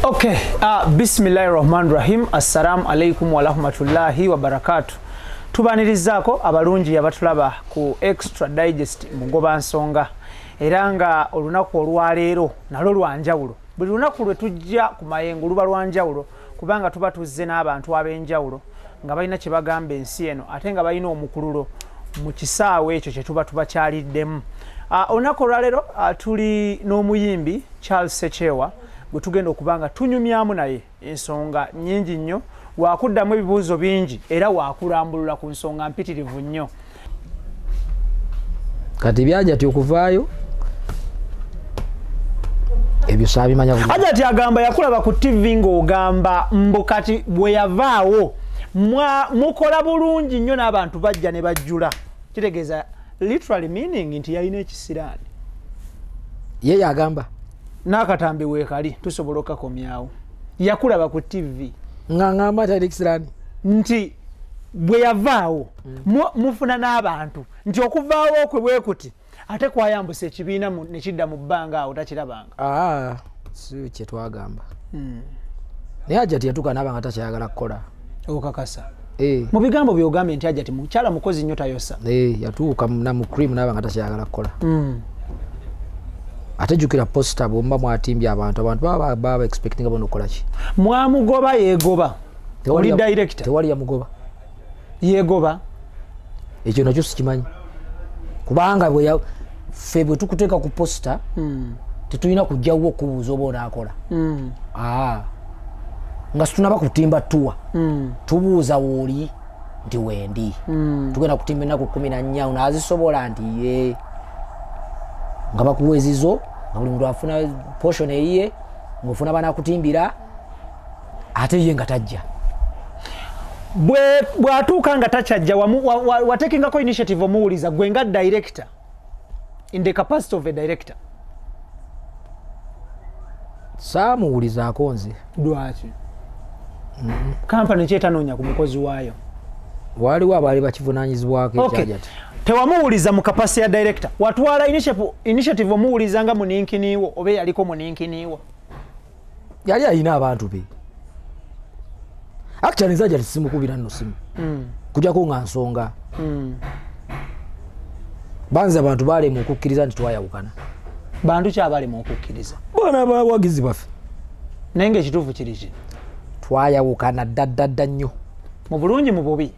Okay, Bismillahirrahmanirrahim. Assalamu alaikum wa rahmatullahi wa barakatuh. Tubanirizaako abalungi abatulaba ku Extra Digest mugoba nsonga. Era nga olunaku olwaleero nalwo lwanjawulo. Buli lunaku lwe tujja ku mayengo luba lwanjawulo kubanga tuba tuzze n'abantu ab'enjawulo nga balina kye bagamba ensi eno ate nga balina omukululo mu kisaawe ekyo kye tuba tubakyaliddemu. Olunaku olwaleero tuli n'omuyimbi Charles Ssekyewa gwe tugenda okubanga tunyumyamu naye ensonga nnyingi nnyo, wakuddamu ebibuuzo bingi era wakulambulula ku nsonga mpitirivu nnyo. Kati byajati okuvaayo ebyo saabimanya bulungi. Ajati agamba yakulaba ku TV ng'ogamba mbu kati bwe yavaawo mukola bulungi nnyo n'abantu bajja ne bajjula. Kitegeeza literally meaning nti yalina ekisiraani. Ye yagamba n'akatambi weekali tusobola okakomyawo. Yakulaba ku TV ng'angamba talina ekisiraani nti bwe yavaawo mufuna n'abantu nti okuvaawo kwe bwe kuti ate kwayambusa ekibiina ne kidda mu bbanga awo takirabanga. Si kye twagamba. Naye Ajati yatuuka n'abanga takyayagala kukola. Okakasa. Mu bigambo by'ogambye nti Ajati mukyala mukozi nnyo tayosa. Yatuuka na mu cream n'abanga takyayagala kukola. Ate jukira posta bomba mwatimbye abantu baba expecting abono kola ki. Mwamugoba yegoba. Oli director. Tewali yamugoba. Yegoba. Ekyo nakyo sikimanyi. Kubanga bwe febwe tukuteeka ku posta tetulina kujjawo okubuuza oba onaakola. Nga situnaba kutimba tuwa tubuuza wooli nti wendi tugenda kutimba ennaku 14 naazisobola nti ye nga bakuwezizo nga buli muntu afuna portion eyiye ng'ofuna banakutimbira ate ye nga tajja. Bw'atuuka nga takyajja watekingako initiative omuwuliza gwe nga director in the capacity of a director. Saamuwulizaako nze. Lwaki? Kampani kyetanoonya ku mukozi waayo. Waliwo abaali bakivunaanyizibwako ekyajati. Tewamuwuliza mu kapasi ya director. Watwala initiative omuwuliza nga muninkiniiwo oba yaliko muninkiniiwo. Yali alina abantu be. Actually nze Ajati simukubira nno simu. Kujjako nga nsonga. Banza abantu balema okukkiriza nti twayawukana. Bantu ki abalema okukkiriza? Bwana abawagizi baffe. Naye ng'ekituufu kiri ki? Twayawukana ddadda nnyo. Mu bulungi mu bubi?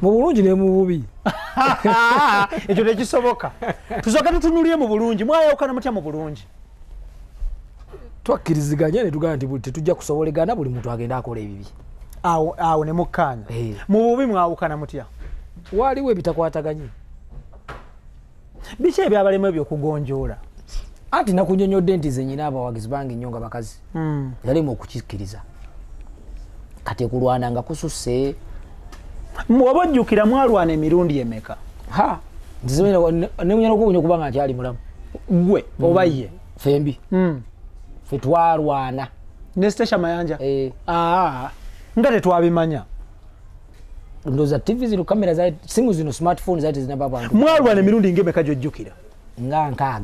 Mu bulungi ne mu bubi. Ekyo tekisoboka. Tusooka tutunulire mu bulungi. Mwayawukana mutya mu bulungi? Twakkiriziganya ne tugamba nti tetujja kusobolegana buli muntu agenda akola ebibi. Awo ne mukkaanya. Mu bubi mwawukana mutya? Waliwo ebitakwataganye. Biki ebyabalemu ebyokugonjoola? Anti nakunnyonnyodde nti ze nnyina abawagizi bange nnyo nga bakazi. Yalema okukikkiriza. Kati kulwana nga kususse. Oba ojjukira mwalwana emirundi emeka? Nemunyala okubunya okubanga nti ali mulamu. Gwe oba ye? Fembi. Fe twalwana. Ne Stesha Mayanja? Nga tetwabimanya. Ndowooza TV zino kamera za simu zino smartphone zaite zinaba abantu. Mwalwana emirundi ng'emeka gy'ojjukira? Nga 6.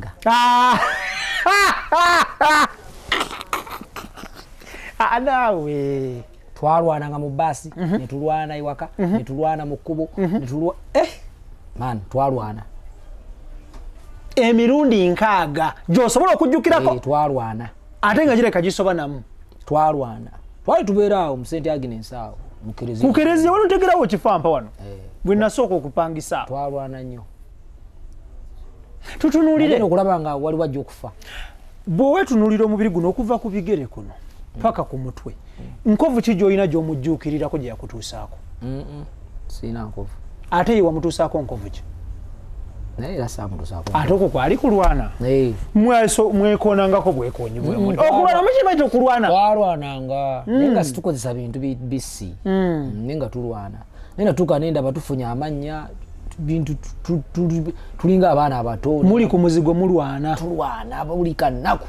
Naawe twalwana nga mu basi ne tulwana iwaka ne tulwana mu kkubo ne tulwa man twalwana emirundi 6 gy'osobola okujjukirako? Twalwana ate nga gireka gisoba namu. Twalwana twali tubeera awo mu St. Agnes awo mu Kereziya. Ku Kereziya wano tegerawo kifampa wano bwe nasooka okupangisa awo. Twalwana nnyo. Tutunuulire okulaba nga wali wajja okufa. Bw'owe tunuulira omubiri guno okuva ku bigere kuno paka ku mutwe. Nkovu ki gy'olina gy'omujjuukirirako gye yakutuusaako? Sina nkovu. Ate ye wamutuusaako nkovu ki? Naye era saamutuusaako. Ate okwo kwali kulwana? Mwekoonangako bwekoonyi bwemuti. Okulwana mukimanyi okulwana? Twalwananga naye nga situkozesa bintu bisi. Naye nga tulwana. Naye natuuka nendaba tufunye amannya bintu tulinga abaana abato. Muli ku muzigo mulwana? Tulwana buli kannaku.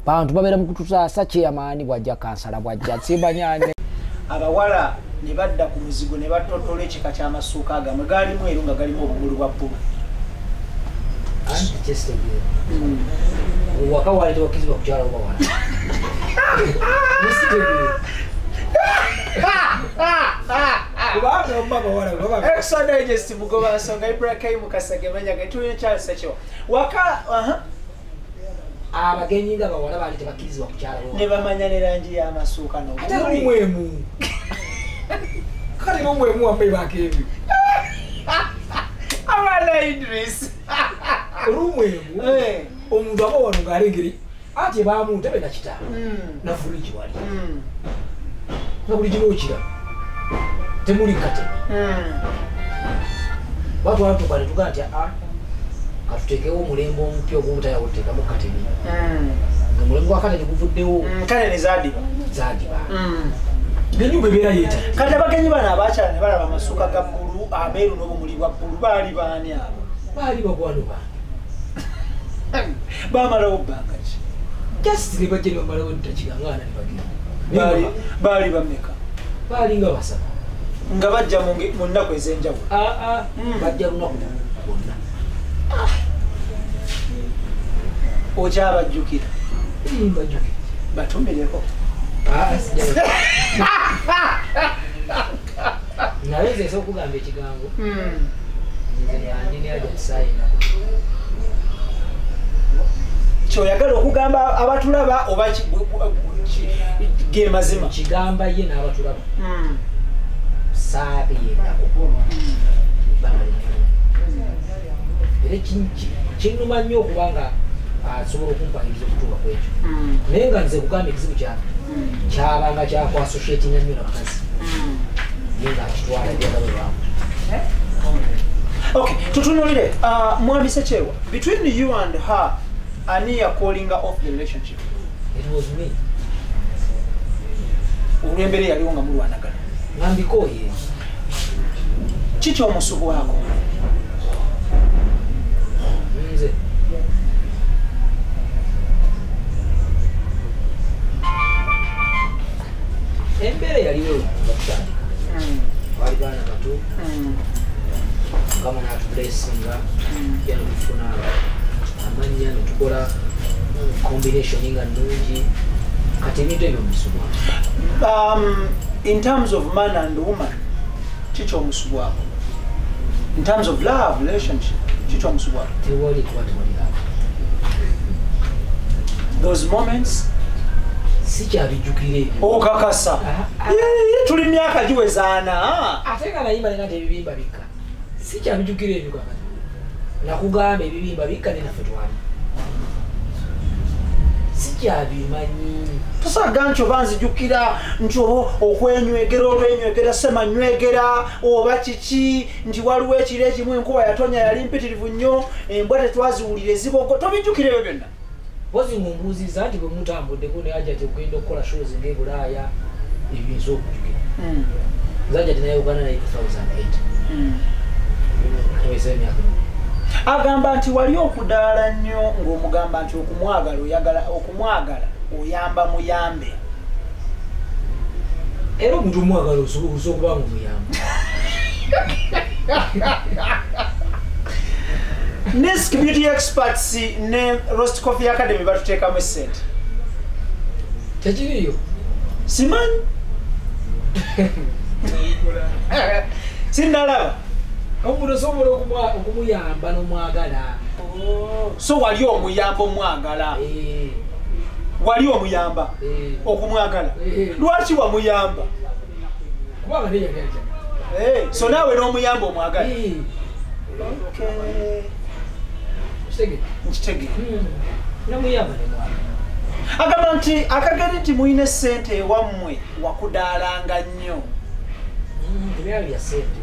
Bantu babeera mu kutusaasa kyeyamaani bwajja kansala bwajja nsibanyane. Abawala ne badda ku muzigo ne batotola ekika ky'amasuuka agamwe gaalimu era nga galimu obumuli bwa bbulu. Anti kyesitegeera. Waka wali tokiziba kukyala oba wala. Extra Digest mugoba nsonga IBRAH Kasegemanya gaituye Charles Ssekyewa waka abagenyi nga bawala bali tebakirizibwa kukyala ne bamanya ne rangi y'amasuuka n'omwemu kale n'omwemu wambaye bakeebi abaana Idris olw'omwemu omuntu aba wano ng'alengeri ati baamuntu ebe nakita na furiji wali na buli gino okira temuli kateni watu watuka ne tugaa nti katuteekewo omulembe omupya ogw'omutaya guteekamu kateni omulembe gwa kateni guvuddewo kateni zaadiba ng'ennyumba ebeera yeeta kati abagenyi bano abakyala ne balaba amasuuka ga bbulu ameeru n'obumuli bwa bbulu baali baani abo baali bagwano bange baamalawo bbanga ki just ne bajja ne bamalawo ntakigangana ne bagenda baali bameka baali nga basaba nga bajja mu nnaku ez'enjawulo bajja lunaku bonna okyabajjukira bajjukira batumireko naye nze nsobola okugamba ekigambo nze yandini aja tusayina kyoyagala okugamba abatulaba oba ge mazima kigamba ye n'abatulaba saabe yendako era kinnuma nnyo okubanga asobola okumpanyiriza okutuuka ku ekyo naye nga nze kugamba ekizibu kyange kyabanga kyakwasosietinga nnyo nabakazi naye nga akitwala byagalo lwamu. Okay, tutunulire Mwami Ssekyewa, between you and her ani calling off the relationship? It was me. Olw'embeera yaliwo nga mulwanagana ngambikoye kiki omusubwako? nze embeera yaliwo bakutandika bali baana bato kama natubulesinga yanofuna amanya netukola combination nga nnungi kati ebintu ebyo musubwako. In terms of man and woman kiki omusubwako? In terms of love relationship kiki omusubwako? tewali kuba tewali love. Those moments sikyabijjukira ebyo okakasa tuli myaka giwezaana ate nga nayimba nena nti ebibimba bikka sikyabijjukira ebyo kakati nakugamba ebibimba bikka nenaffe twali sikyabimanyi tosaga nti oba nzijjukira nti okwenywegera olwenywegera semanywegera oba kiki nti waliwo ekiro ekimu enkuba yatonya yali mpitirivu nnyo embwa tetwaziwulira ezibogo tobijjukira ebyo byonna bozi ngumbuuziza nti bwe mutambuddeko naye ajja tegenda okukola shows ng'ebulaaya ebinza okujjukira nzajja tinaye uganda naye 2008 tewesa emyaka agamba nti wali okudaala nnyo ng'omugamba nti okumwagala oyamba muyambe era omuntu omwagala osobola okuba nga omuyamba Nisk Beauty Experts ne Roast Coffee Academy batuteekamu essente tekiriyo simanyi sinnalaba omuntu osobola okumuyamba n'omwagala so wali omuyamba omwagala wali omuyamba okumwagala lwaki wamuyamba kubanga neyagala so naawe n'omuyamba omwagala nkitegere namuyamba nemwagala agamba nti akageri nti muyina essente ewammwe wakudaalanga nnyo ebyalo bya ssente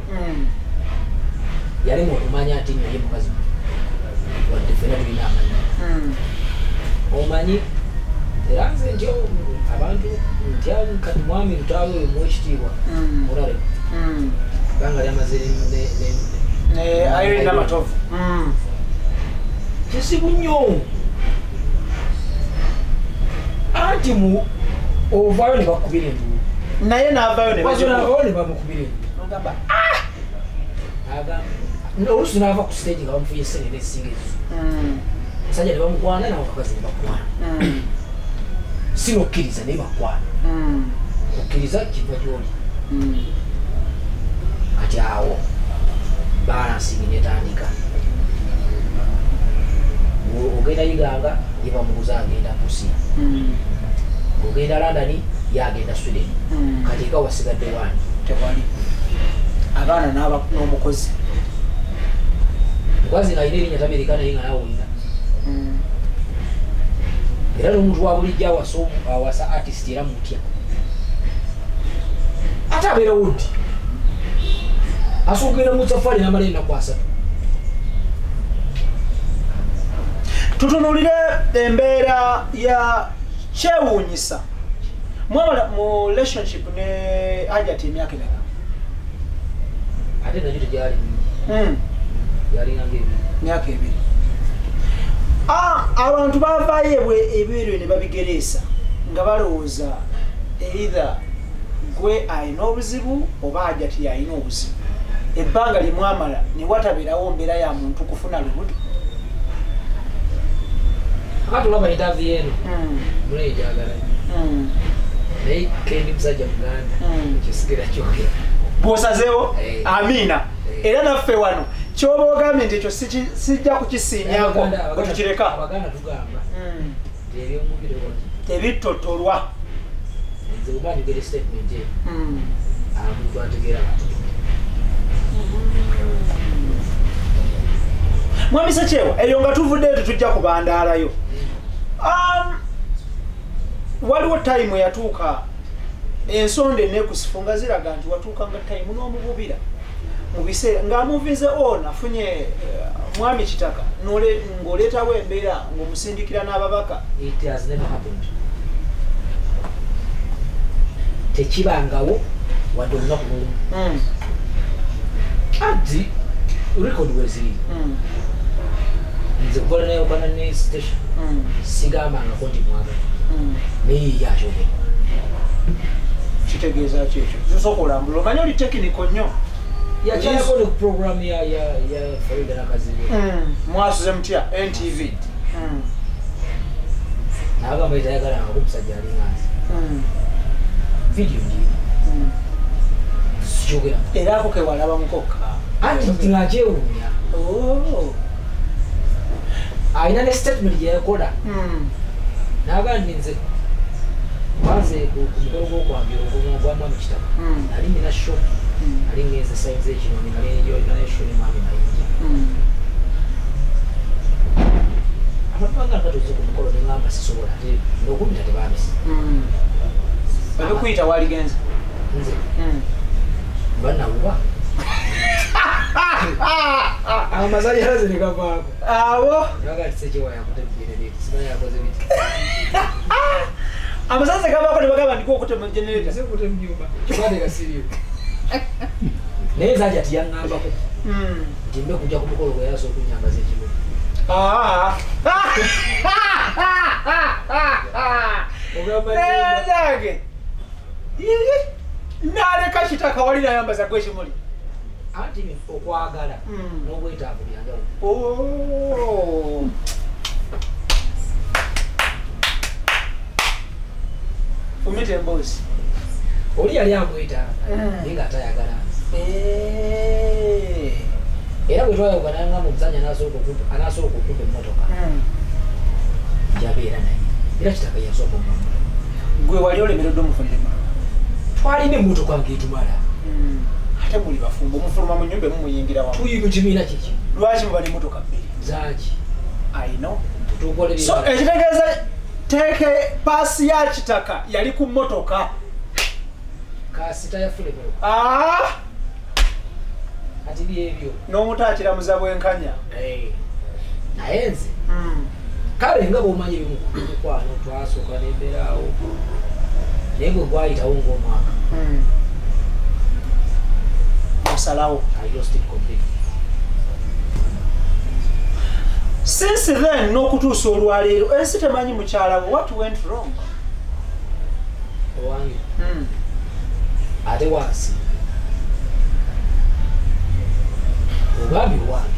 yalimu okumanya nti naye mukazi wadde fena tulina amanyi omanyi era nze nti abantu ntya kati mwami lutaawe oyo muwekitiibwa mulale banga lyamaze Irene Namatovu kisibu nnyo anti ovaayo ne bakubira enduulu naye n'avaayo navayo ne bamukubira enduulu olusi n'ava ku stage nga bamufuye essene n'esinga ezo musajja ne bamukwana nawe kakazi ne bakwana sinokkiriza naye bakwana okkiriza kiva gyoli kati awo balansingi netandika ogenda Uganda yebamuguza agenda Pusi ogenda London yagenda Sweden kati eka wasigadde wani tewali abaana n'omukozi mukazi ng'alina erinnya tamerika naye nga nawe olina era n'omuntu wa bulijjo awasa artist era mutya ate abeerawo ddi asogenda mu safari n'amala ennaku 3 tutunulire embeera ya kyewuunyisa mwabala mu relationship ne Hajati emyaka emeka ate nayo tegyali yalinanga emyaka 2 abantu bavaayo ebiro ne babigereesa nga balowooza either gwe alina obuzibu oba Hajati yalina obuzibu ebbanga limwamala ne watabeerawo mbeera ya muntu kufuna lubuto akati olaba interview eno munaye gyagala naye kendi musajja muganda kyosigera kyogera bw'osazeewo amiina era naffe wano kyoba ogambye nti ekyo sijja kukisiinyako bwe tukireka abaganda tugamba ebyomubiri tebitotolwa nze bweba njogera statement eyo omuntu ategeera abantu Mwami Ssekyewa eyo nga tuvudde tetujja kubandaalayo waliwo time yatuuka ensonde nekusifu nga ziraga nti watuuka nga time n'omububira mu biseera ng'amuvize on afunye mwami kitaka ng'oleetawo embeera ng'omusindikira n'ababaka tekibangawo wadde olunaku lumu anti record weziri nze kukola naye okwana ne station sigambangako nti mwagala naye yakyogera kitegeeza ki ekyo zisooka olambula omanye oli tekiniko nnyo yakyalako ne ku program ya Farida Nakazibe mwasuze mutya NTV nagamba etayagalanga ko omusajja alinganze video ndi sikyogera era ako kewalaba mukokka anti ngakyewuunya alina ne statement gyeyakola naga ndi nze baze ku mukolo gw'okwanjula ogwamwami kitaka nali nina shop nali ngenze saizi ekinoni nalesho ne mwami mayinja amapanga ngatuze ku mukolo neŋŋamba sisobola ate n'okumita tebamisi babikuyita waligenze nze banawuba amazanyalaze negavaako abo naga ti Ssekyewa yakutemgenerator simanyi yakoze biti amasanze gavaako ne bagamba ndiko okutema generator sekute mnyumba kibade kasiriyo naye zaja tiyaŋŋambako nti mbe kujja ku mukolo gwe yaso okunyambaza ekibuga nange naleka kitaka wali nayambaza gwe kimuli anti okwagala n'obwetaavu byanjawulo fumite emboozi oli yali amwetaaga naye nga atayagala era bwe twayogananga mu musajja anasooka okumpa emmotoka jabeera naye era kitaka yasooka omwamula gwe wali olemeredde omufunirema twalina emmotoka ng'etumala ate muli bafumbo mufuluma mu nnyumba emumuyingira wamu tuyi mu kibiina kiki lwaki muba n'emmotoka 2 zaaki ayino so ekitegeeza teeke paasi ya kitaka yali ku mmotoka kasita yafulemo ati byebyo n'omuntu akiramuza bwenkanya naye nze kale nga bw'omanyi ebimukwano twasooka nembeeraawo naye gwe gwayitawo ng'omwaka osalawo I lost it completely. Since then n'okutuusa olwaleero ensi temanyi mukyalawo what went wrong owange ate wansi ogambi owange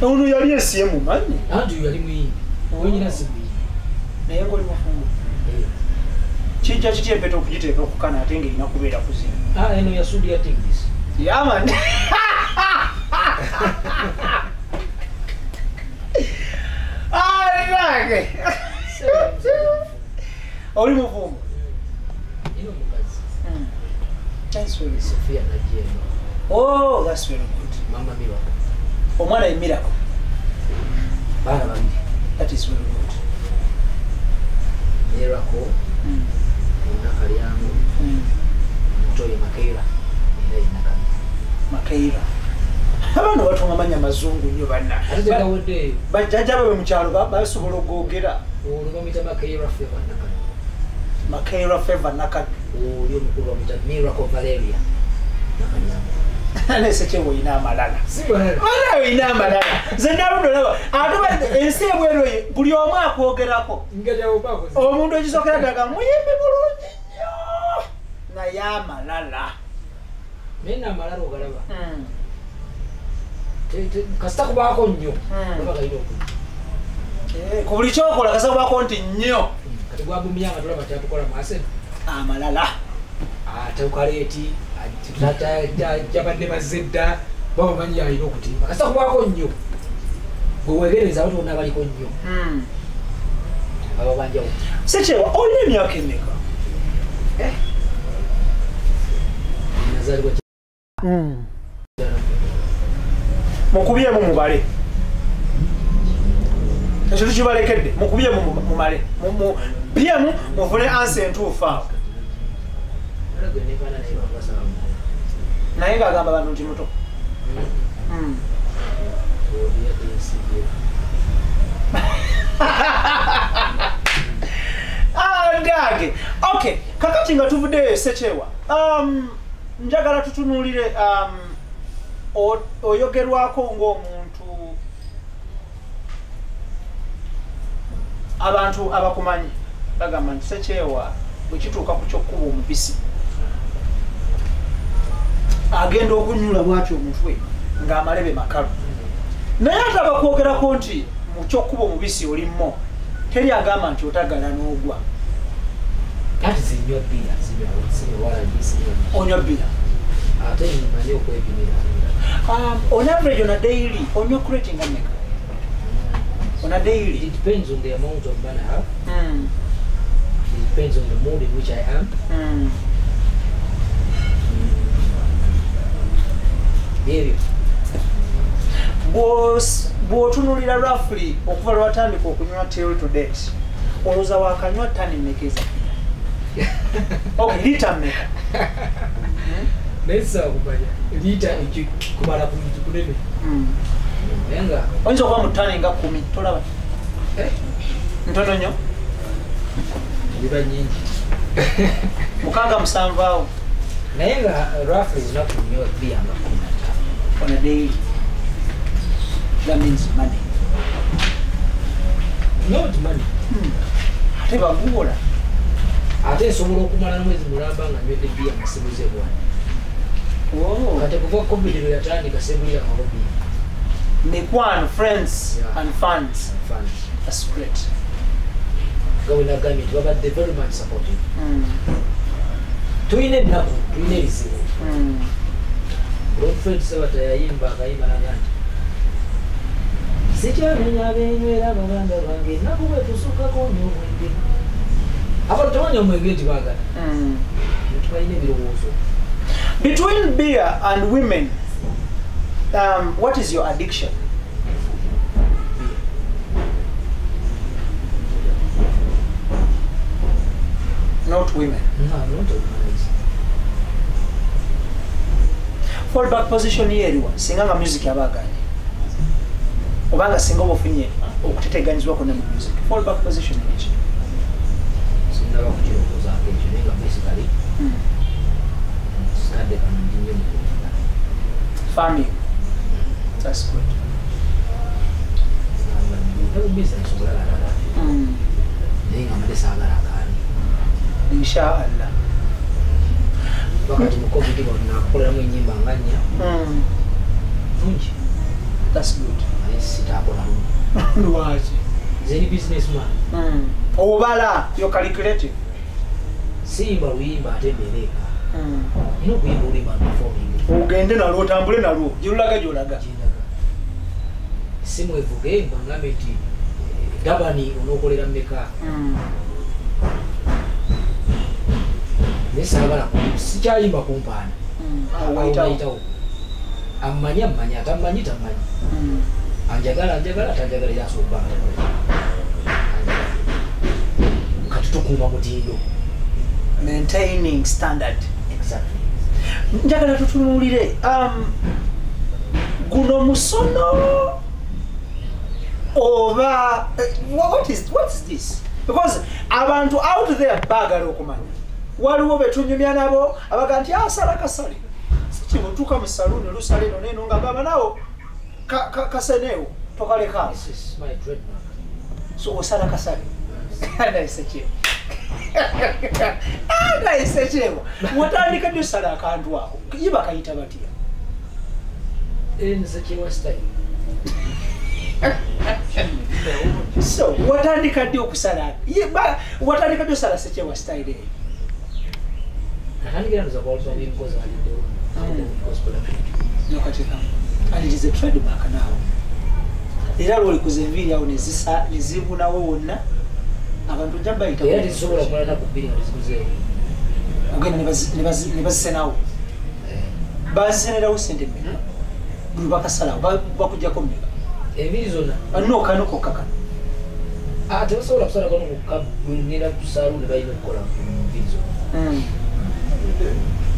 ono yali ensi emumanyi anti yali muyimbi wenyina si muyimbi naye ng'oli mufumbo kijja kiti empeta okugiteeka okukana ate ng'erina kubeera kuzina eno yasudi ya tingis yaman Arage. Oli muvumbu. Ino mukazi. That's very Sophia na Jema. Oh, that's very good. Mama Miracle. Omwana ye Miracle. Bana babiri. That is very good. Miracle. Ina Kalyango. Mtoye Makeira. Ina inaka. Makeira. Abantu batunga amanya mazungu nnyo banna. Bajjajja babe mu kyalo basobola okwogera. Olumita Makeira Fever nakati. Makeira Fever nakati. Oli omukulu omita Miracle Valeria. Ne Ssekyewa ina amalala. Wala ina amalala. Ze naluno laba. Ate ensi ebwero buli omu akwogerako. Omuntu ekisookera daga muyimbi bulungi nnyo. Naye amalala. Nina amalala ogalaba. Kasita kubaako nnyo baba kalina okudda ku buli kyokola kasita kubaako nti nnyo kati gwagumyanga tulaba kyatukola maase amalala ate ukaleeti jabadde bazedda baba manyi alina okutimba kasita kubaako nnyo gwewegereza abantu bonna baliko nnyo aba banjawo Ssekyewa olina emyaka emeka nazaalibwa mukubyemu mubale ekyo tukibalekedde mukubyemu mumale byemu muvune ansi entuufu awo naye ng'agamba bantu nti muto ndage okay kakati nga tuvuddeyo Ssekyewa njagala tutunuulire oyogerwako ng'omuntu abantu abakumanyi bagamba nti Ssekyewa bwe kituuka ku kyokkuba omubisi agenda okunyula bw'atyo omutwe ng'amalebe makalu naye ate abakwogerako nti mu kyokkuba omubisi olimmo teri agamba nti otagala n'ogwa onywa bbira on average on a daily, on your creating a make. On a daily. It depends on the amount of money I have. It depends on the mood in which I am. Maybe. Bw'otunuulira roughly okuva lwatandika okunywa till to date. Olowooza waakanywa ttani mmeka eza? Okay, lita mmeka? Nesa kumanya lita kumala kunene nenga oyinza okuba mu ttani nga 10 tolaba ntono nnyo liba nyingi 67 awo naye nga roughly olunaku nnyo bia nga 15 on a daily. That means money. Not money. Ate baguwola ate nsobola okumala n'omwezi mulamba nga nywedde bia nga sibuze bwana. Kati kuva COVID yatandika sebulira amahobi. Mikwano, friends, yeah. and funds. That's great. Going to Gambia, they very much supportive. Tuine nabu, tuine izibu. Godfrey Sabata yimba kayimba na gani. Sikyamenya benywera baganda bange nabu wetusuka ko nyo mwenge. Abantu banya mwenge tibagala. Tukaine birowoozo. Between beer and women, what is your addiction? Not women. No, not women. Fall back position here, singa nga music yabaganye. Obanga singa obufunye okuteteganyizwa konna mu music. Fall back position each. Singa bakukirokoza ekyo nenga basically. Farming. That's good. Inshallah. That's good. Any businessman. Obala, you're calculative. Simba luyimba ate mbereka. Ino kuyimba oluyimba performing. Ugende nalwo otambule nalwo. Gyolaga gyolaga. Simu evuge ngambe nti Dabani onokolera mmeka. Nesagala sikyayimba kumpaana. Awayitawo. Amanya tamanyi. Anjagala yasomba. Katutukuma mutindo. Maintaining standard. Exactly. Njagala tutunulire guno musono oba what is this? Because abantu out there bagala okumanya. Waliwo betunyumya nabo abaga nti asala kasale. Sikimutuka mu saluni lusale no neno nga baba nawo kaseneo tokaleka. This is my trademark. So osala kasale. Kana Ssekyewa. Ana Ssekyewa. Watandika dusala akantu ako. Yiba kayita batia. Ssekyewa style. So watandika dio kusala. Yiba watandika dusala Ssekyewa style. And it is a trademark now. Era lwo likuzembiri awo nezibunawo wonna abantu jamba ita era tisobola kulana ku bbiri nga tizikuzeewo ogenda ne bazisenawo bazisenerawo sente mmeka buli bakasalawo bakujjako mmeka ebiri zonna kano kokka kano tebasobola kusala kano kokka ngenda kusaalu ne balina okukola mbiri zonna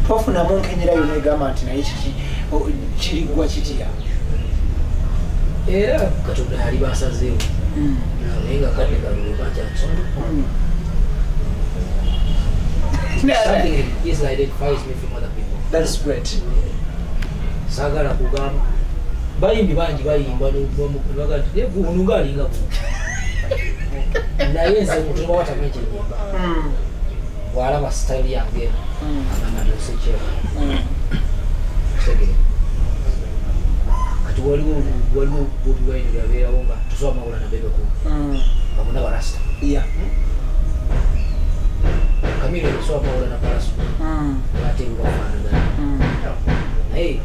twafunamu nkenyerayo negamba nti naye kiriggwa kitya era Katonda yali basazeewo naye nga kadde kalulekakyakisondo something is identifies me from other people. That's great. Sagala kugamba bayimbi bangi bayimba n'omukubaga nti Buno ng'alinga Buno naye nze mutuba watamanyi kyenyimba bw'alaba style yange agamba nti Ssekyewa tegere kati waliwo Bobi Wine yabeerawo nga tusoba mawula na Bebe Cool nga bonna barasta Kamilo tusoba mawula na Paraso ate bafaanagana naye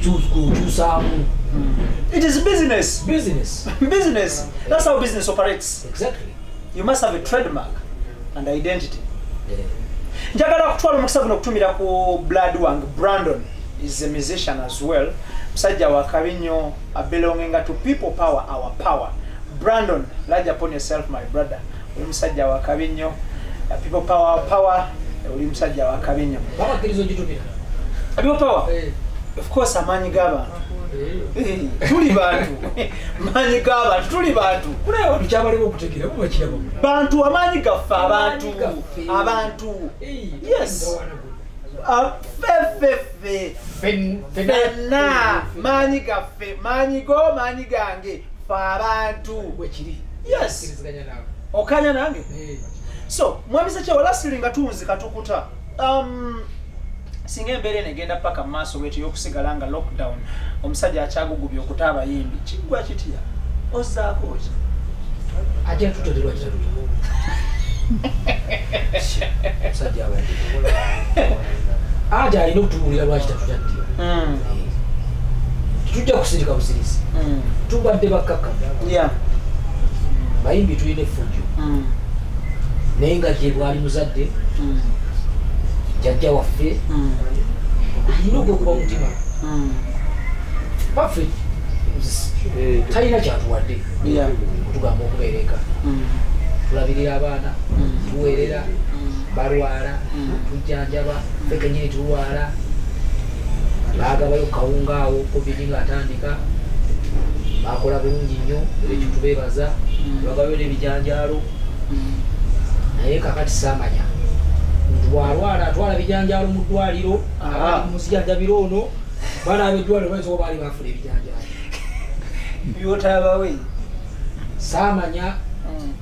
kukyusaamu. It is business. Business. That's how business operates. Exactly. You must have a trademark and identity. Njagala kutwala omukisa guno okutumira ku blood wange. Brandon is a musician as well. Musajja wa kabinyo belonging to people power, our power. Brandon, large upon yourself, my brother. Uli musajja wa kabinyo people power. Uli musajja wa kabinyo. Baba kirizo jitupira. People power. Of course, amanyi g'abantu. Tuli bantu. Manyi g'abantu. Tuli bantu. Kunayo tukyabaliwo okutegeera kuba kirabo. Bantu amanyi gaffe abantu. Abantu. Yes. Fenna. Manyi gaffe. Manyi go, manyi gange. Fa abantu. Wekiri. Yes. Okanya nange. So, Mwami Ssekyewa lastly nga tunzi katukuta. Singa embeera negenda paka maaso bwetu y'okusigala nga lockdown omusajja akyagugubya okuta abayimbi kiggwa kitya ozzaako ki ate tutolerwa kitaluta omusajja abayimbi ate alina okutubuulira lwaki tatutaddiyo tetujja kusirika busirisi tubadde bakkakkamu bayimbi tulina effujjo naye nga gye bwali muzadde jajja waffe alina ogwekuba mutima baffe talina kyatuwadde kutugamba okubeera eka tulabirira abaana tuweerera balwala tujjanjaba ffe kenyini tulwala baagabayo kawunga awo covid nga atandika bakola bulungi nnyo ekyo tubeebaza bagabayo n'ebijanjaalo naye kakati saamanya bwalwala atwala bijanjaalo mu ddwaliro abali muzijanjabiro ono banaaba eddwaliro bayinza oba baali bafuna ebijanjaalo byotabawe saamanya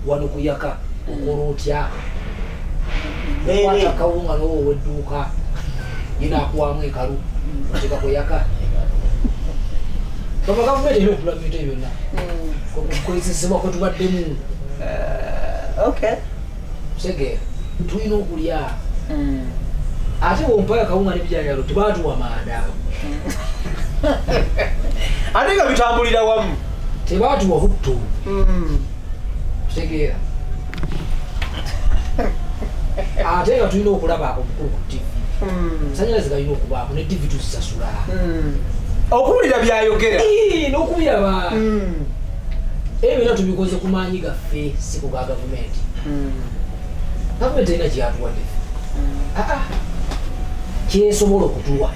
wano kuyaka okola otya kwata kawunga n'owowa edduuka yinaakuwamu ekalu oteka kuyaka baba gavumenti erina okula bintu ebyo byonna kukozesebwa kwe tubaddemu okay Ssekyewa tulina okulya ate bwompaya kawunga n'ebijanjalo tebatuwa manda ate nga bitambulira wamu tebatuwa butto kitegeera ate nga tulina okulaba omukulu ku tv sanyalaze galina okubaako ne tv tuzisasula okuwulira byayogera n'okubiraba ebyo byonna tubikoze ku maanyi gaffe si ku ga gavumenti gavumenti erina kyeyatuwadde kyesobola okutuwa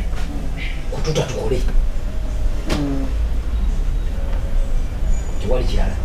kututa tukole tewali kirala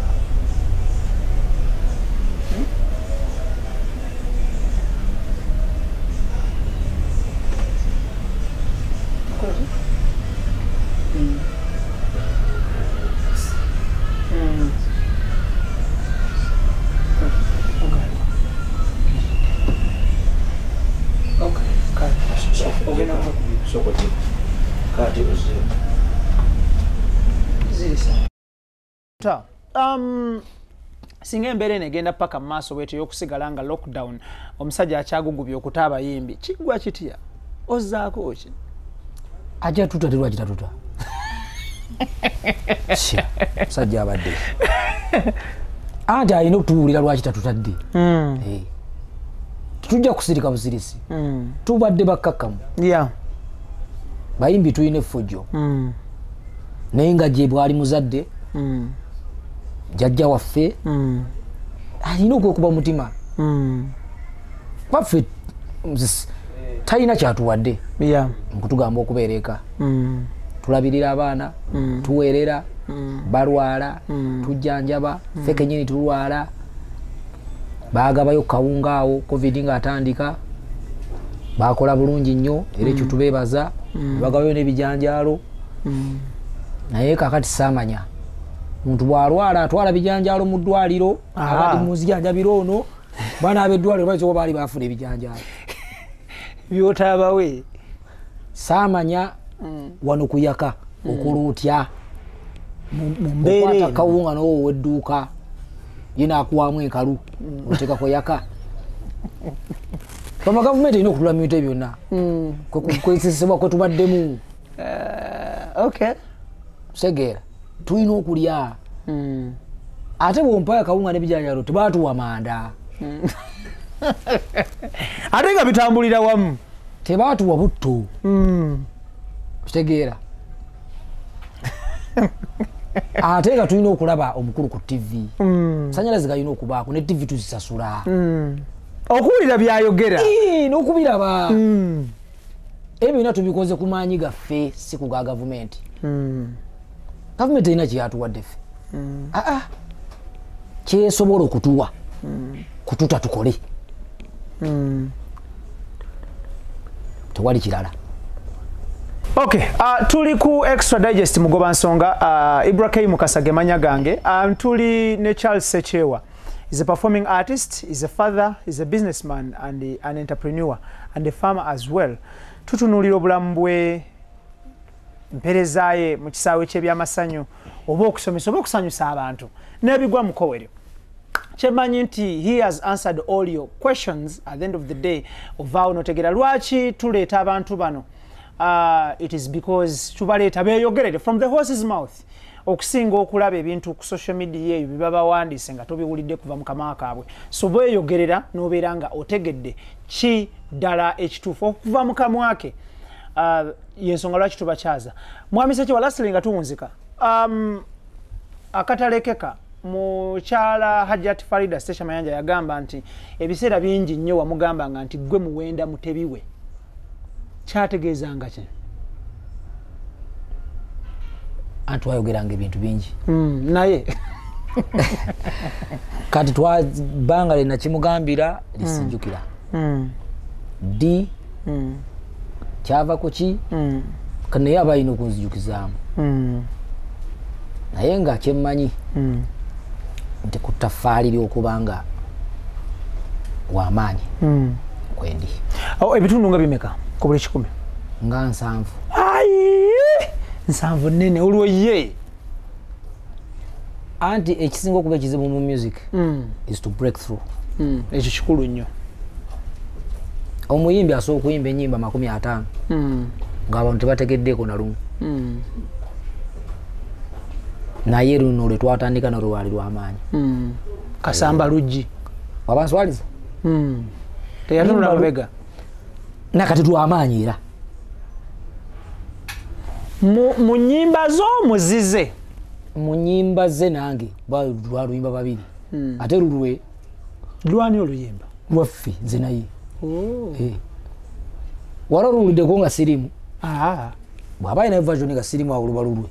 singa embeera eno egenda paka mu maaso bwetyo y'okusigala nga lockdown omusajja akyagugubya okuta abayimbi kiggwa kitya ozzaako ki ajja tuta terwaki tatuta musajja abadde anti alina okutubuulira lwaki tatutadde tetujja kusirika busirisi tubadde bakkakkamu bayimbi tulina effujjo naye nga gye bwali muzadde jajja waffe alina okwekuba mutima waffe talina kyatuwadde mukutugamba okubeera eka tulabirira abaana tuweerera balwala tujjanjaba ffe kenyini tulwala baagabayo kawunga awo covid nga atandika bakola bulungi nnyo era ekyo tubeebaza bagabayo n'ebijanjaalo naye kakati saamanya muntu bwalwala atwala bijanjaalo mu ddwaliro abali muzijanjabiro ono baana ab'eddwaliro bakiwa baali bafuna ebijanjaalo byotabawe saamanya wano kuyaka okuluutya okwata kawunga n'owo wedduuka yena akuwamu enkalu oteekako yaka kama gavumenti erina okutula mu bintu byonna kwesesebwa kwe tubaddemu segeera tulina okulya ate bwompaya kawunga n'ebijanjalo tebatuwa manda ate nga bitambulira wamu tebatuwa butto kitegeera ate nga tulina okulaba omukulu ku tv sanyalaze galina okubaako ne tv tuzisasula okuwulira byayogera n'okubiraba ebyo byonna tubikoze ku maanyi gaffe si ku ga gavumenti gavumenti erina kyeyatuwadde ffe kyesobola okutuwa kututa tukole tewali kirala. Okay, tuli ku Extra Digest mugoba nsonga, Byempiseemu Kasage manya gange, tuli ne Charles Ssekyewa. He's a performing artist, he's a father, he's a businessman and an entrepreneur and a farmer as well. Tutunulira obulamu bwe, mpereza ye mu kisaawe ky'ebyamasanyu oba okusomesa oba okusanyusa abantu n'ebigwa mu kowere. Chemanyi nti he has answered all your questions at the end of the day ova onotegera lwaki tuleeta abantu bano. It is because tubaleeta beeyogerere from the horse's mouth okusinga okulaba ebintu ku social media eyo bibabawandiise nga tobiwulidde kuva mu kamwa kaabwe. So beeyogerera n'obeera nga otegedde ki ddala ekituufu okuva mu kamwa ke. Yensonga lwaki tubakyaza. Mwami Ssekyewa lasili nga tuwunzika. Akatalekeka mukyala Hajjat Farida Station Mayanja yagamba nti ebiseera bingi nnyo wamugamba nga nti gwe muwenda mutebiwe. Kyategeezanga ki? Anti wayogeranga ebintu bingi. Naye kati twabanga lye nakimugambira lisinjukira. Di kyava ku ki naye aba alina okunzijukizaamu. Naye nga kyemmanyi nti ku ttaffaali ly'okubanga w'amaanyi kwendi. Ebitundu nga bimeka ku buli 10? Nga 7. Nsanvu nnene olwo ye. Anti ekisinga okuba ekizibu mu music is to break through. Ekyo kikulu nnyo. omuyimbi asooka okuyimba ennyimba 50 ng'abantu tebategeddeko na lumu naye luno lwe twatandika nalwo lwali lw'amaanyi kasamba luggi wabanswaliza teyatunula mabega nakati lw'amaanyi era mu nnyimba zo muzize mu nnyimba ze nange lwaluyimba babiri ate lulwe lwani oluyimba lwaffe nze naye wala oluwuliddeko nga sirimu bw'aba alina version nga sirimu awo luba lulwe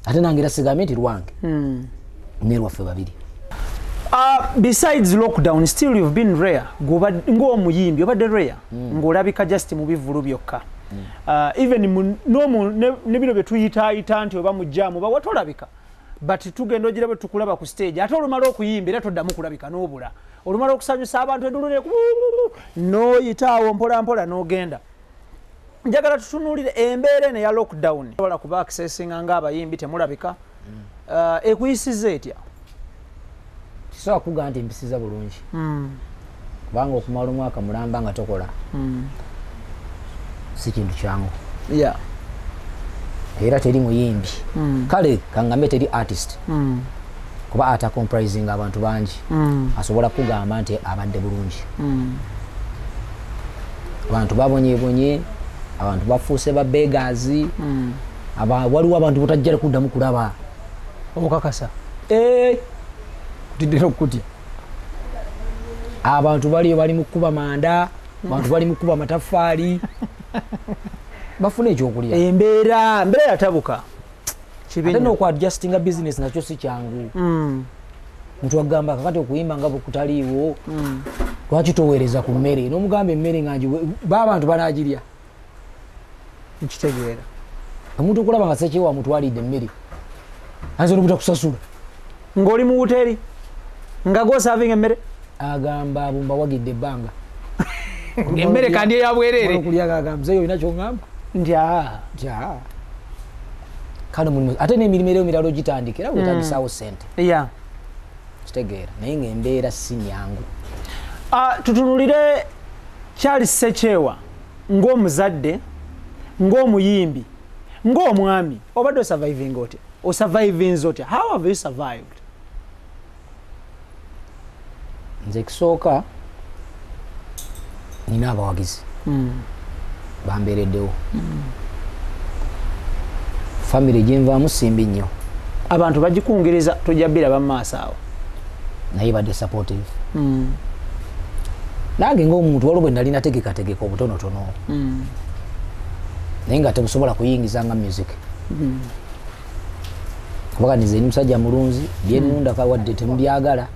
ate nange era sigamye nti lwange ne lwaffe babiri. Besides lockdown, still you've been rare. Ng'omuyimbi obadde rare ng'olabika just mu bivulu byokka. Even ne bino bye tuyita nti oba mu jaamu oba watolabika, but tugenda ogira bwe tukulaba ku stage ate olumala okuyimba era toddamu kulabika n'obula. Olumala okusanyusa abantu endulune n'oyitaawo mpola mpola n'ogenda. Njagala tutunuulire embeera eno ya lockdown wala kuba accessinga ng'abayimbi temulabika ekuyisiza etya? Kisobola kugaa nti mpisiza bulungi kubanga okumala omwaka mulamba nga tokola si kintu kyangu era teri muyimbi kale kangambe teri artist kuba ata comprising abantu bangi asobola kugamba nti abadde bulungi abantu babonyebonye abantu bafuuse ba beggars waliwo abantu botajjala kuddamu kulaba okakasa kutidera okutya abantu baliyo bali mu kuba manda abantu bali mu kuba mataffaali bafuna ekyokulya embeera yatabuka ate n'okwadjustinga business nakyo si kyangu muntu agamba kakati okuyimba nga bwekutaliiwo lwaki toweereza ku mmere n'omugamba emmere nga baabantu banaagirya nkitegeera omuntu okulaba nga Ssekyewa mutwalidde emmere ayinza n'obutakusasula ng'oli mu wuteri nga gosavinga emmere agamba abumba wagidde ebbanga emmere kandi eyabwerere okulya gagamzeyo olina kyongamba ntya kale mulimu ate n'emirimu era emirala ogitandika era weetagisaawo ssente kitegeera naye ng'embeera si nyangu. Tutunulire Charles Ssekyewa ng'omuzadde ng'omuyimbi ng'omwami obadde osurviving otya? Osurviving otya? How have you survived? Nze kisooka nina abawagizi bambeereddewo famire gyenvaamu simbi nnyo abantu bagikungiriza tojja biraba mu maaso awo naye badde supportive nange ng'omuntu waliwo bwe nalina tegekategeka obutonotono naye nga tebusobola kuyingiza nga music kubanga nize ni musajja mulunzi byenunda kawadde temubyagala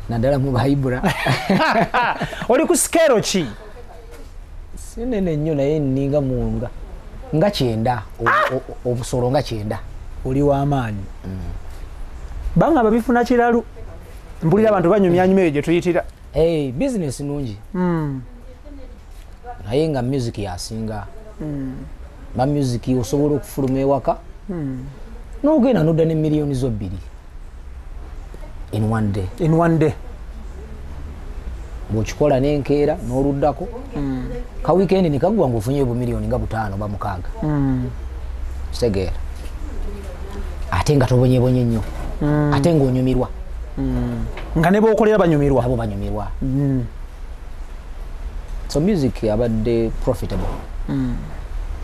naddala mu IBRAH oli ku scale ki? sinene nnyo naye nninga munga nga 9 obusolo nga 9 oli w'amaanyi banga babifuna kiralu mpulira abantu banyumyanyuma eyo gye tuyitira business nungi naye nga music yasinga ba music osobola okufuluma ewaka n'ogenda n'odda ne miliyoni zo 2 in one day bw'okikola n'enkeera n'oluddako ka weekend ne kagwa ng'ofunye obumiliyoni nga 5 ba 6 kitegeera ate nga tobonyebonye nnyo ate ng'onyumirwa nga ne b'okolera banyumirwa abo banyumirwa so music abadde profitable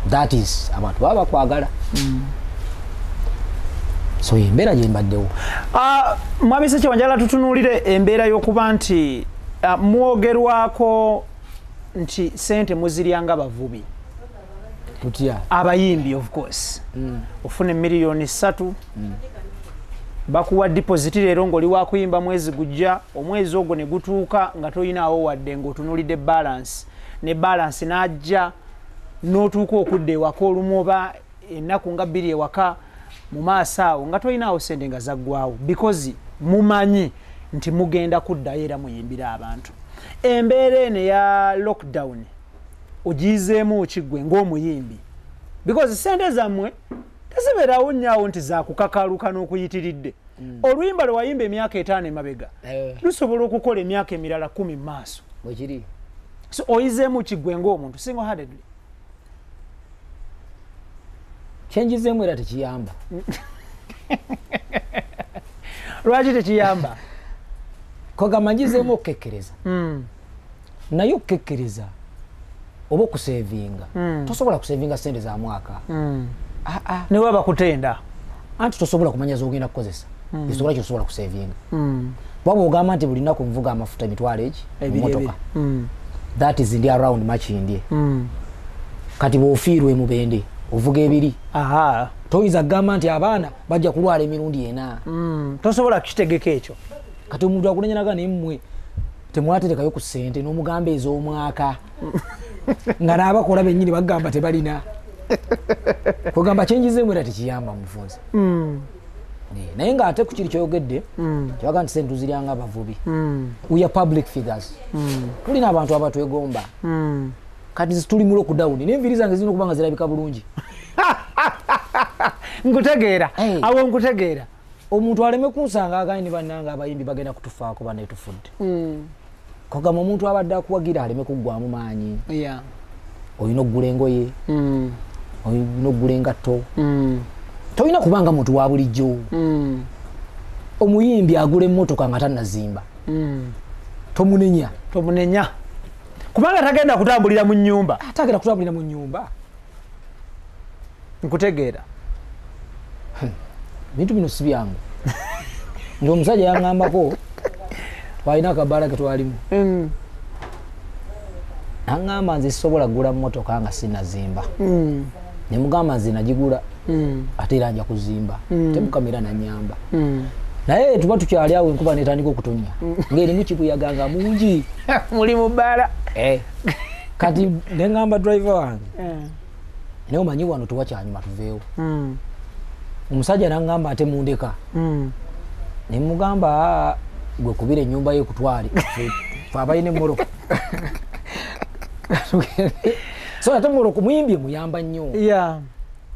that is abantu baba bakwagala so embeera gye mbaddewo. Mwami Ssekyewa njagala tutunuulire embeera y'okuba nti mwogerwako nti sente muziryanga bavubi kutya abayimbi of course ofune miliyoni 3 bakuwa deposit leero ng'oli wakuyimba mwezi gujja omwezi ogwo ne gutuuka nga toyinaawo wadde ng'otunuulidde balance ne balance n'ajja n'otuuka okudda ewaka olumu oba ennaku nga 2 ewaka mu maaso awo nga toyinaawo sente nga zaggwawo because mumanyi nti mugenda kuddayo era muyimbira abantu. Embeera eno ya lockdown ogizeemu kiggwe ng'omuyimbi because sente zammwe tezibeerawo nnyawo nti zakukakaluka n'okuyitiridde oluyimba lwe wayimba emyaka 5 emabega lusobola okukola emyaka emirala 10 mu maaso bwekiri So oyizeemu kigwe ng'omuntu single handedly. Kyenjizeemu era tekiyamba. Lwaki tekiyamba? Kogamba njizeemu okukekkereza. Naye okukekkereza oba okusevinga. Tosobola kusevinga ssente za mwaka. Ne waba kutenda. Anti tosobola kumanya z'ogenda kukozesa. Ekisobola kyosobola kusevinga. Bwaba ogamba nti buli nnaku nvuga amafuta emitwalo egi emmotoka. That is ndi around makindye. Kati bw'ofiirwa emubende ovuga ebiri. Toyinza kugamba nti abaana bajja kulwala emirundi ena. Tosobola kukitegeka ekyo. Kati omuntu akunenyanaga nemmwe temwaterekayo ku ssente n'omugamba ez'omwaka nga n'abakola bennyini bagamba tebalina. Kugamba kyenjizeemu era tekiyamba mufunze. Naye ng'ate ku kiri kyoyogedde tebaga nti ssente tuziryanga abavubi. We are public figures. Tulina abantu abatwegomba. Kati tuli mu lockdown n'enviiri zange zirina okuba nga zirabika bulungi. Nkutegeera. Awo nkutegeera. Omuntu aleme kunsanga aganye ne bannanga abayimbi bagenda kutufaako banetufudde. Kugamba omuntu abadde akuwagira aleme kuggwamu maanyi. Olina okugula engoye. Olina okugula engatto. Tolina kubanga muntu wa bulijjo. Omuyimbi agula emmotoka nga tannazimba. Tomunenya. Kubanga tagenda kutambulira mu nnyumba. Tagenda kutambulira mu nnyumba. Nkutegeera. Bintu bino si byangu. Ndio omusajja yaŋŋambako twalina akabaala ke twalimu. Aŋŋamba nze sisobola kugula mmotoka nga sinazimba. Ne mugamba nze nagigula ate era nja kuzimba. Temukamera nanyamba. Naye tuba tukyali awo enkuba netandika okutonya. Ng'erimu kibuyaganga mungi. Muli mu bbaala. Kati ne ŋŋamba driver wange. Naye omanyi wano tewakyanyuma tuveewo. Omusajja n'aŋŋamba ate mundeka. Ne mugamba gwe kubira ennyumba ye kutwale. Fe abalina emmoloka. So ate mmoloka muyimbye muyamba nnyo.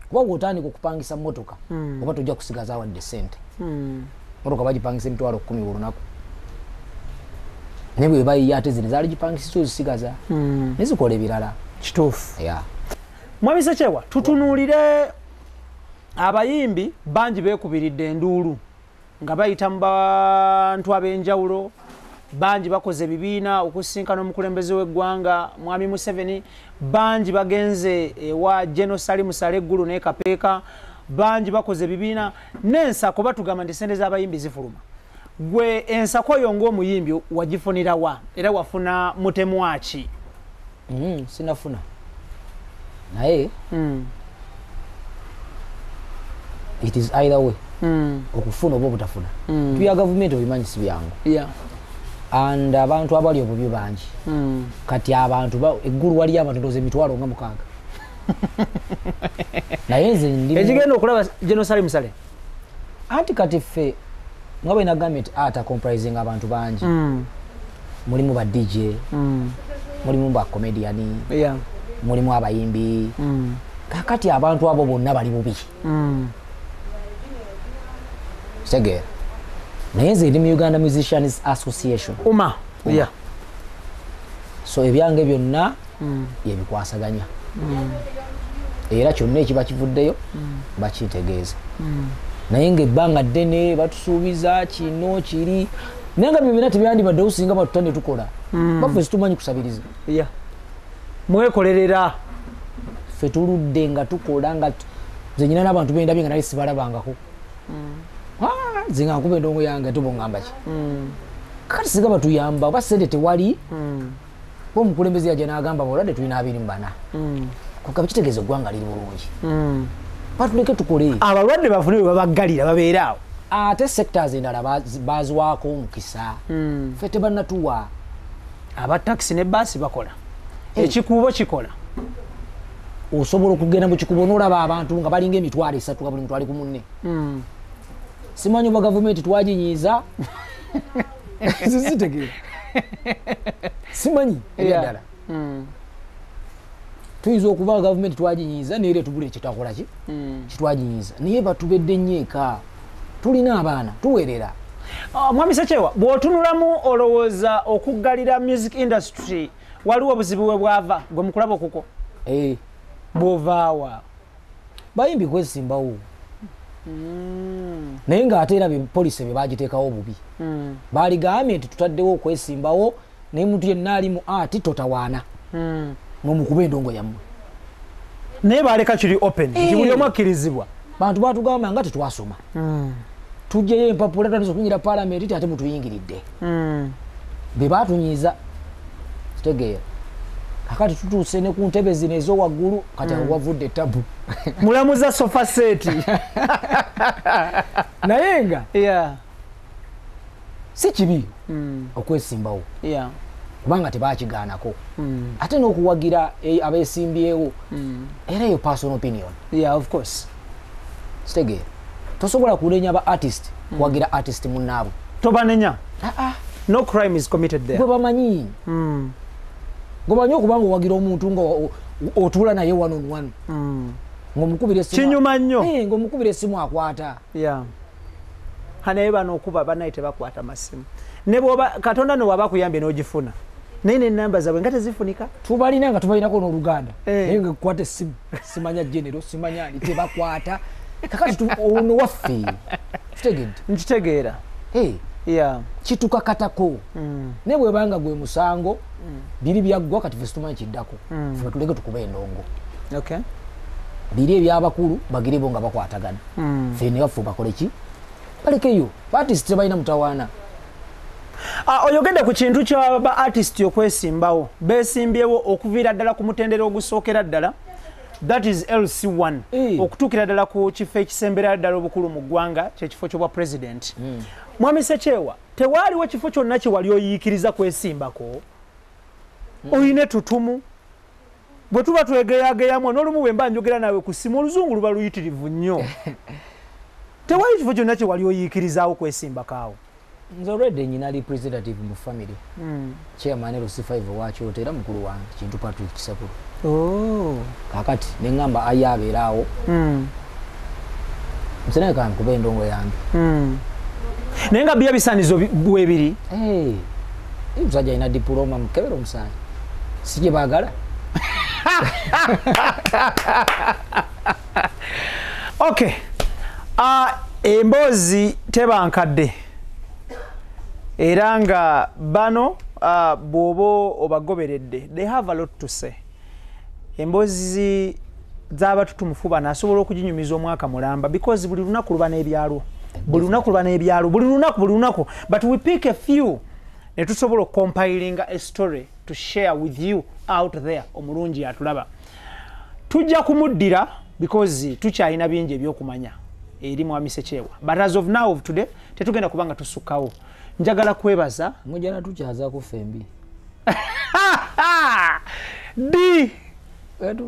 Kuba bw'otandika okupangisa mmotoka oba tojja kusigaza wadde ssente. Mmotoka bagipangisa emitwalo 10 olunaku. Ne bwe bayiye ate zino zaali gipangisa ozisigaza. Ne zikola ebirala. Kituufu. Mwami Ssekyewa, tutunuulire abayimbi bangi beekubiridde enduulu nga bayita mu bantu ab'enjawulo, bangi bakoze ebibiina okusinkana omukulembeze w'eggwanga Mwami Museveni, bangi bagenze ewa General Salim Saleh Gulu ne Kapeeka, bangi bakoze ebibiina n'ensako batugamba nti ssente z'abayimbi zifuluma. Gwe ensako yo ng'omuyimbi wagifunira wa era wafuna mutemwa ki? Sinafuna. Naye it is either way. Okufuna oba obutafuna. Tuya gavumenti obimanyi si byangu. And abantu abali obubyo bangi. Kati abantu eggulu wali abantu ndoze emitwalo nga 6. Naye nze ndi ekigenda okulaba General Salim Saleh. Anti kati ffe nga bwe nagambye nti ata comprising abantu bangi. Mulimu ba DJ. Mulimu ba comedian. Mulimu abayimbi. Kakati abantu abo bonna bali bubi. Sege. Naye nze ndi mu Uganda Musicians Association. So ebyange byonna yebikwasaganya. Era kyonna ekiba kivuddeyo bakitegeeza. Naye ng'ebbanga ddene batusuubiza kino kiri. Naye nga bibina tebyandibadde osinga batutane tukola. Baffe situmanyi kusabiriza. Mwekolerera. Ffe tuludde nga tukola nga nze nyina n'abantu bendabye nga naye sibalabangako. Nze nga nkuba endongo yange tubongamba ki. Kati singa batuyamba oba ssente tewali. Omukulembeze yajja n'agamba abalwadde tulina 24. Kugamba kitegeeza eggwanga liri bulungi. Batuleke tukole. Abalwadde bafune bwe babaggalira babeera awo. Ate sectors endala baziwaako omukisa. Ffe tebannatuwa. Aba taxi ne baasi bakola. Ekikuubo kikola. Osobola okugenda mu kikuubo n'olaba abantu nga balinga emitwalo 3 nga buli muntu ali ku munne. Simanyi oba gavumenti twaginyiiza. Sizitegeera. Simanyi ebyadala. Tuyinza okuba gavumenti twaginyiiza neera etubula ekitakola ki kitwaginyiiza naye batubedde nnyo eka tulina abaana tuweerera. Mwami Ssekyewa bw'otunulamu olowooza okuggalira music industry waliwo obuzibu bwe bwava gwe mukulaba kuko bw'ovaawa bayimbi kwesimbawo naye ng'ate era polisi bye bagiteekawo bubi baaligambye nti tutaddewo okwesimbawo naye muntu yenna ali mu ati totawaana n'omukuba endongo yammwe naye baaleka kiri open nti buli omu akkirizibwa bantu baatugamba nga tetwasoma tujjeyo empapula tandisa okunyira paalamenti ti ate mutuyingiridde be baatunyiiza kitegeera kakati tutuuse ne ku ntebe zino ez'owaggulu kati awo wavudde tabu mulamuza sofa seeti naye nga si kibi okwesimbawo yeah. kubanga tebakigaanako ate n'okuwagira abeesimbyewo era eyo personal opinion yeah, of course kitegeera tosobola kunenya ba artist kuwagira artist munnaabwe tobanenya no crime is committed there gwe bamanyi gobanyi okubanga owagira omuntu nga otuula naye one on one ng'omukubira essimu kinyuma nnyo ng'omukubira essimu akwata naye bano okuba banaye tebakwata masimu ne bwoba katonda newaba kuyambye n'ogifuna naye n'ennamba zaabwe nga tezifunika tubalina nga tubalinako n'oluganda naye nga kukwata essimu simanya genero simanya ani tebakwata kakati ono waffe kitegedde nkitegeera kitukakatako naye bwebanga gwe musango biri byaggwa kati ffe situmanyi kiddako ffe tuleke tukuba endongo biri ebyabakulu bagirebo nga bakwatagana ffe ne baffe bakole ki balekeyo baartist tebalina mutawaana oyogedde ku kintu kyaba artist okwesimbawo beesimbyewo okuviira ddala ku mutendera ogusookera ddala that is LC1 okutuukira ddala ku kifo ekisembera ddala obukulu mu ggwanga kyekifo ky'obwa president Mwami Ssekyewa tewaaliwo kifo kyonna kye wali oyiikiriza kwesimbako oyine tutumu bwe tuba twegeyageyamu n'olumu bwe mba njogera nawe ku ssimu oluzungu luba luyitirivu nnyo tewali kifo kyonna kye wali oyiikirizaawo kwesimbakaawo nze already nyina representative mu family chairman LC5 wakyota era mukulu wange kintu Patrick Kisakulu kakati neŋŋamba aye abeeraawo nsenaye kankuba endongo yange naye nga byabisaanizo bwebiri omusajja alina diploma mukebera omusaani si gye baagala okay emboozi tebankadde era nga bano bw'oba obagoberedde they have a lot to say emboozi z'abatutumufu bano asobola okuginyumiza omwaka mulamba because buli lunaku luba n'ebyalwo buli lunaku but we pick a few ne tusobola compiling a story to share with you out there omulungi atulaba tujja kumuddira because tukyalina bingi ebyokumanya eri Mwami Ssekyewa but as of now of today tetugenda kubanga tusukkawo njagala kwebaza mujana tukyazaako fembi di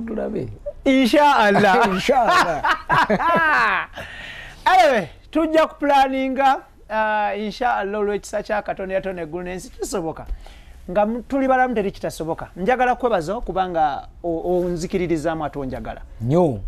tulabe inshallah anyway tujja kuplaninga inshallah olw'ekisa kya Katonda yatona eggulu n'ensi kisoboka nga tuli balamu teri kitasoboka njagala kwebaza kubanga onzikiririzaamu ate onjagala nnyo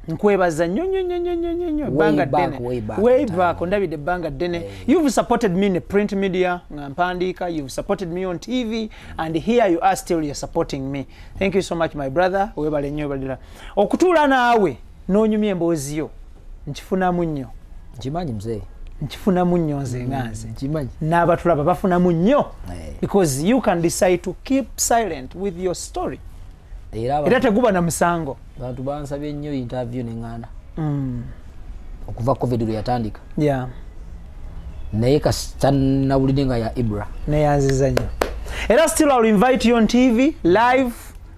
nkwebaza nnyo banga ddene way back ondabidde ebbanga ddene you've supported me in the print media nga mpandiika you've supported me on TV and here you are still you're supporting me thank you so much my brother webale nnyo webalira okutuula naawe n'onyumya emboozi yo nkifunamu nnyo nkimanyi mzee nkifunamu nnyo nze nganze n'abatulaba bafunamu nnyo because you can decide to keep silent with your story era teguba na musango bantu bansabye nnyo interview neŋŋaana okuva covid lwe yatandika naye kasitannawulire nga ya IBRAH neyanziza nnyo era still I'll invite you on TV live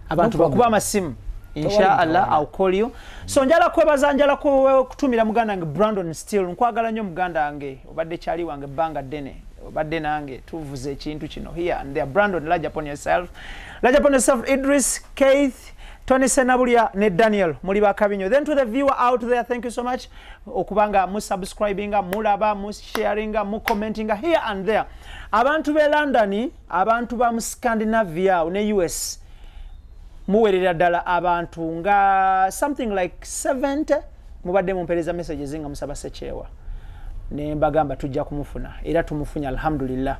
abantu bakuba amasimu inshallah I'll call you so njala kwebaza njala kutumira muganda wange Brandon still nkwagala nnyo muganda wange obadde kyali wange banga ddene obadde nange tuvuze ekintu kino here and there Brandon large upon yourself Idris Keith Tony Senabulia ne Daniel muli bakabinyo then to the viewer out there thank you so much okubanga mu subscribinga mulaba mu sharinga mu commentinga here and there abantu be London abantu ba mu Scandinavia ne US muwerera ddala abantu nga something like 70 mubadde mumpereza messages nga musaba Ssekyewa ne mbagamba tujja kumufuna era tumufunya alhamdulillah.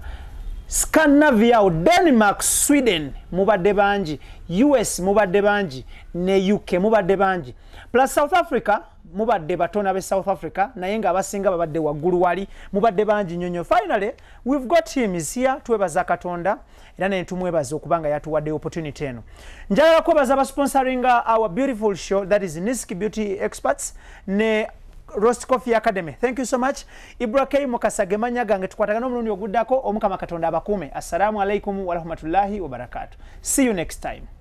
Scandinavia, Denmark, Sweden mubadde banji, US mubadde banji, ne UK mubadde banji, plus South Africa mubadde batona be South Africa naye nga abasinga babadde waggulu wali mubadde banji nyonyo. Finally we've got him is here. Twebaza Katonda era ne tumwebaza okubanga yatuwadde opportunity eno. Njagala kwebaza aba sponsoring our beautiful show, that is Niski Beauty Experts ne Roast Coffee Academy. Thank you so much. IBRAH mukasage manya gange tukwatagana omulundi oguddako. Omukama Katonda abakuume. Assalamu alaikum wa rahmatullahi wa barakatuh. See you next time.